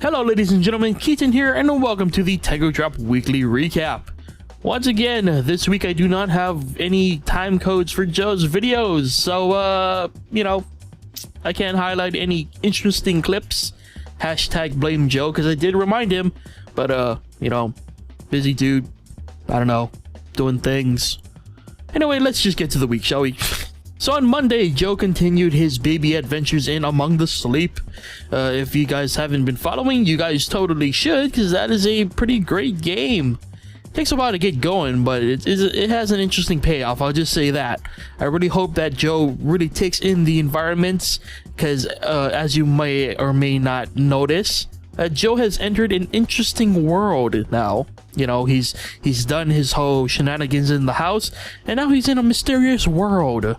Hello ladies and gentlemen, Keaton here and welcome to the Tengu Drop Weekly Recap. Once again, this week I do not have any time codes for Joe's videos, so I can't highlight any interesting clips. Hashtag blame Joe, because I did remind him, but busy dude, I don't know, doing things. Anyway, let's just get to the week, shall we? So on Monday, Joe continued his baby adventures in Among the Sleep. If you guys haven't been following, you guys totally should, because that is a pretty great game. Takes a while to get going, but it has an interesting payoff, I'll just say that. I really hope that Joe really takes in the environments, because as you may or may not notice, Joe has entered an interesting world now. You know, he's done his whole shenanigans in the house, and now he's in a mysterious world.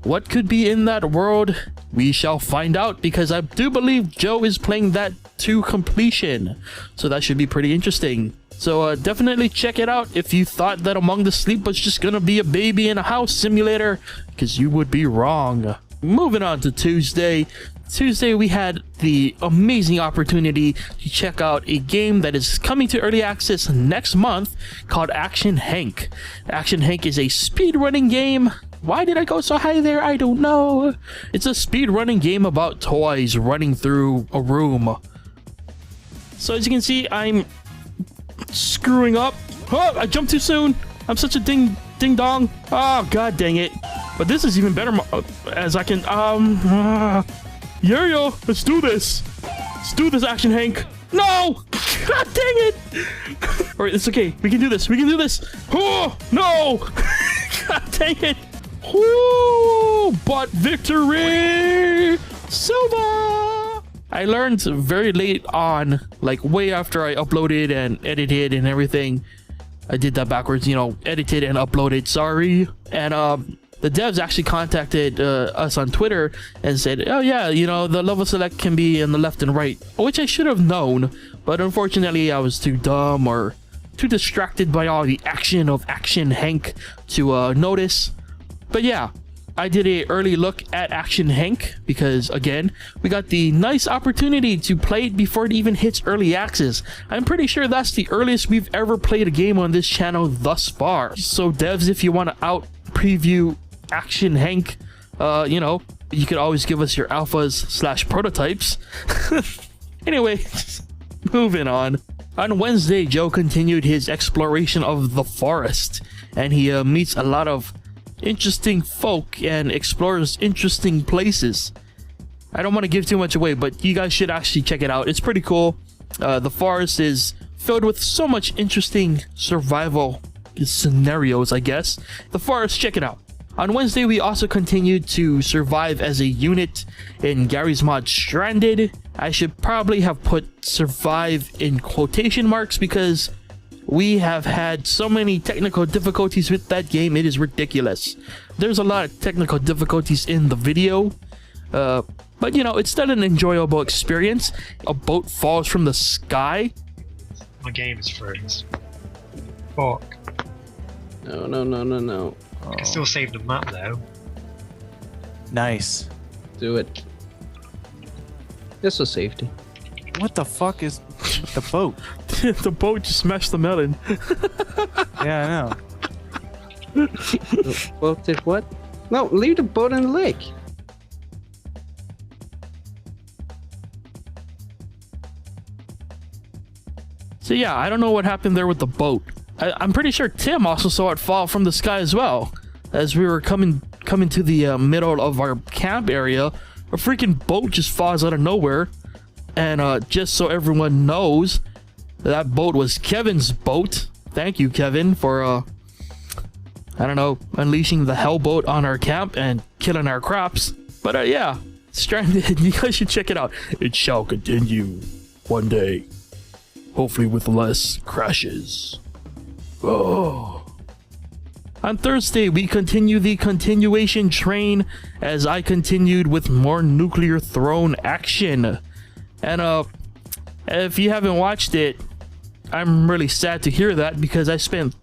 What could be in that world? We shall find out, because I do believe Joe is playing that to completion. So that should be pretty interesting. So definitely check it out if you thought that Among the Sleep was just gonna be a baby in a house simulator, because you would be wrong. Moving on to Tuesday. Tuesday we had the amazing opportunity to check out a game that is coming to early access next month called Action Henk. Action Henk is a speedrunning game. Why did I go so high there? I don't know. It's a speedrunning game about toys running through a room. So as you can see, I'm screwing up. Oh, I jumped too soon. I'm such a ding dong. Oh, god dang it. But this is even better as I can, yeah, let's do this. Let's do this, Action Henk. No! God dang it! Alright, it's okay. We can do this. We can do this. Oh, no! God dang it. Woo! But victory! Silver! I learned very late on, like way after I uploaded and edited and everything. I did that backwards, edited and uploaded, sorry. And the devs actually contacted us on Twitter and said, oh yeah, the level select can be in the left and right, which I should have known, but unfortunately I was too dumb or too distracted by all the action of Action Henk to notice. But yeah, I did a early look at Action Henk because, again, we got the nice opportunity to play it before it even hits early access. I'm pretty sure that's the earliest we've ever played a game on this channel thus far. So devs, if you want to out preview Action Henk, you could always give us your alphas / prototypes. Anyway, moving on. On Wednesday, Joe continued his exploration of the forest, and he meets a lot of interesting folk and explores interesting places. I don't want to give too much away, but you guys should actually check it out. It's pretty cool. The forest is filled with so much interesting survival scenarios, I guess. The forest, check it out. On Wednesday, we also continued to survive as a unit in Gary's mod Stranded. I should probably have put survive in quotation marks because we have had so many technical difficulties with that game, it is ridiculous. There's a lot of technical difficulties in the video, but it's still an enjoyable experience. A boat falls from the sky. My game is froze. Fuck. No. I can still save the map though. Nice. Do it. Just for safety. What the fuck is with the boat? The boat just smashed the melon. Yeah, I know. The boat did what? No, leave the boat in the lake. So yeah, I don't know what happened there with the boat. I'm pretty sure Tim also saw it fall from the sky as well. As we were coming to the middle of our camp area, a freaking boat just falls out of nowhere. And just so everyone knows, that boat was Kevin's boat. Thank you, Kevin, for unleashing the hell boat on our camp and killing our crops. But yeah, Stranded, you guys should check it out. It shall continue one day, hopefully with less crashes. Oh. On Thursday, we continue the continuation train as I continued with more Nuclear Throne action. And if you haven't watched it, I'm really sad to hear that because I spent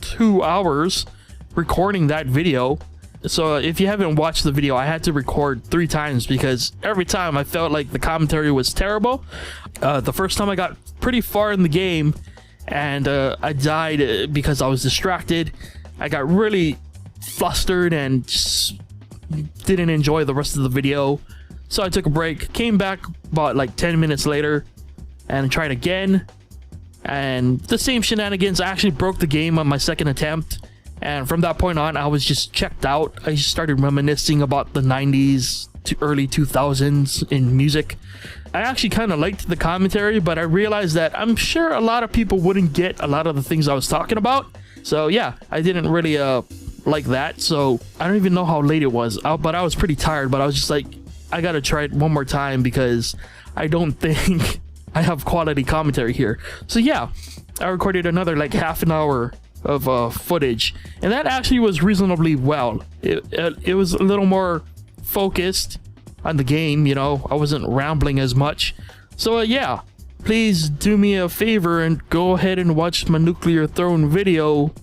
2 hours recording that video So if you haven't watched the video, I had to record 3 times because every time I felt like the commentary was terrible. The first time I got pretty far in the game and I died because I was distracted. I got really flustered and just didn't enjoy the rest of the video. So I took a break, came back about like 10 minutes later and tried again. And the same shenanigans. I actually broke the game on my second attempt. And from that point on, I was just checked out. I just started reminiscing about the 90s to early 2000s in music. I actually kind of liked the commentary, but I realized that I'm sure a lot of people wouldn't get a lot of the things I was talking about. So yeah, I didn't really like that. So I don't even know how late it was, but I was pretty tired. But I was just like, I gotta try it one more time because I don't think I have quality commentary here. So yeah, I recorded another like half an hour of footage, and that actually was reasonably well. It was a little more focused on the game, you know. I wasn't rambling as much. So yeah, please do me a favor and go ahead and watch my Nuclear Throne video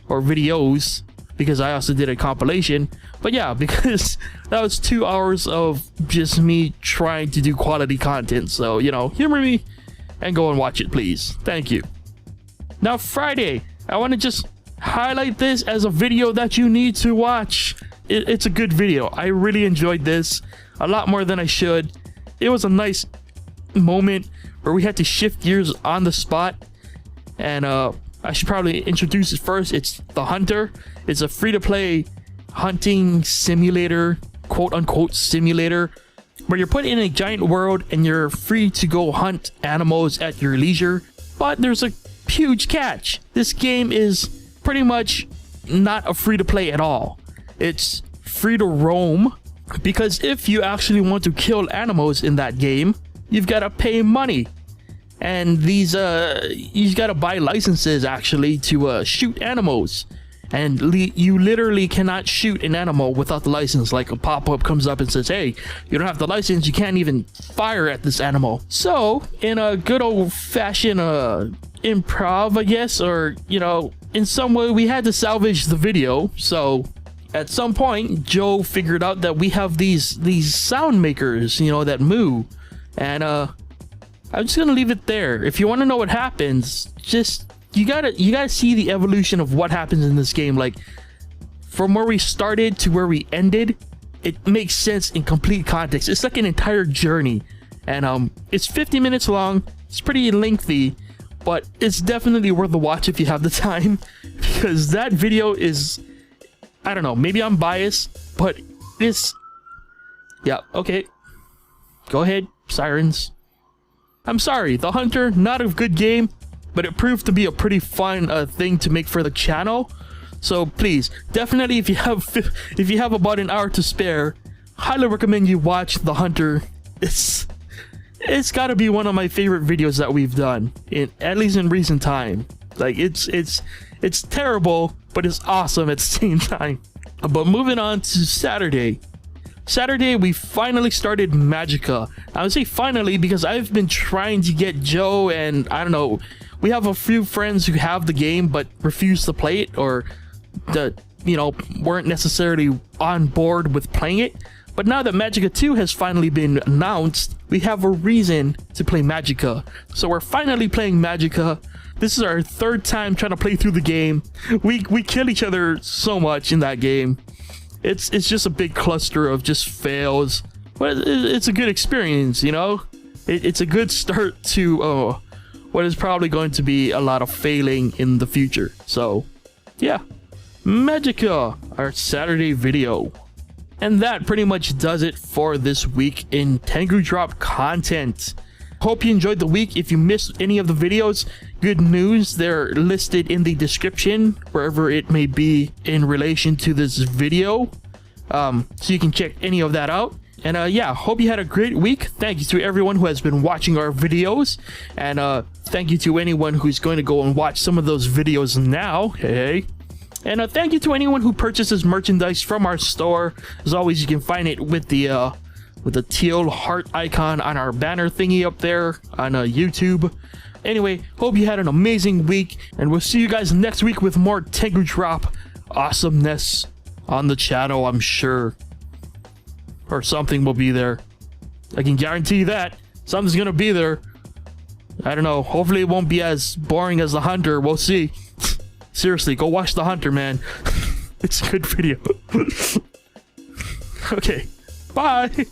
or videos, because I also did a compilation. But yeah, because that was 2 hours of just me trying to do quality content. So, you know, humor me and go and watch it, please. Thank you. Now, Friday, I want to just highlight this as a video that you need to watch. It's a good video. I really enjoyed this a lot more than I should. It was a nice moment where we had to shift gears on the spot. And I should probably introduce it first. It's The Hunter. It's a free-to-play hunting simulator, quote-unquote simulator, where you're put in a giant world and you're free to go hunt animals at your leisure. But there's a huge catch. This game is pretty much not a free-to-play at all. It's free to roam, because if you actually want to kill animals in that game, you've got to pay money. And these you've got to buy licenses actually to shoot animals. And you literally cannot shoot an animal without the license. Like a pop-up comes up and says, hey, you don't have the license, you can't even fire at this animal. So in a good old-fashioned improv, I guess, or, you know, in some way we had to salvage the video. So at some point, Joe figured out that we have these sound makers, you know, that moo. And I'm just gonna leave it there. If you want to know what happens, just you gotta see the evolution of what happens in this game. Like, from where we started to where we ended, it makes sense in complete context. It's like an entire journey. And it's 50 minutes long. It's pretty lengthy, but it's definitely worth the watch if you have the time, because that video is, I don't know, maybe I'm biased, but it's, yeah, okay, go ahead, sirens. I'm sorry, The Hunter, not a good game, but it proved to be a pretty fun thing to make for the channel. So please, definitely, if you have about an hour to spare, highly recommend you watch The Hunter. It's got to be one of my favorite videos that we've done, at least in recent time. Like, it's terrible, but it's awesome at the same time. But moving on to Saturday. Saturday, we finally started Magicka. I would say finally because I've been trying to get Joe, and I don't know, we have a few friends who have the game but refuse to play it, or you know, weren't necessarily on board with playing it. But now that Magicka 2 has finally been announced, we have a reason to play Magicka. So we're finally playing Magicka. This is our 3rd time trying to play through the game. We kill each other so much in that game. It's just a big cluster of just fails. But it's a good experience, you know? It's a good start to what is probably going to be a lot of failing in the future. So, yeah. Magicka, our Saturday video. And that pretty much does it for this week in Tengu Drop content. Hope you enjoyed the week. If you missed any of the videos, good news, they're listed in the description, wherever it may be in relation to this video. So you can check any of that out. And yeah, hope you had a great week. Thank you to everyone who has been watching our videos. And thank you to anyone who's going to go and watch some of those videos now. Hey. And thank you to anyone who purchases merchandise from our store. As always, you can find it with the teal heart icon on our banner thingy up there on YouTube. Anyway, hope you had an amazing week, and we'll see you guys next week with more Tengu Drop awesomeness. on the channel, I'm sure. Or something will be there. I can guarantee that. Something's gonna be there. I don't know. Hopefully it won't be as boring as The Hunter. We'll see. Seriously, go watch The Hunter, man. It's a good video. Okay. Bye.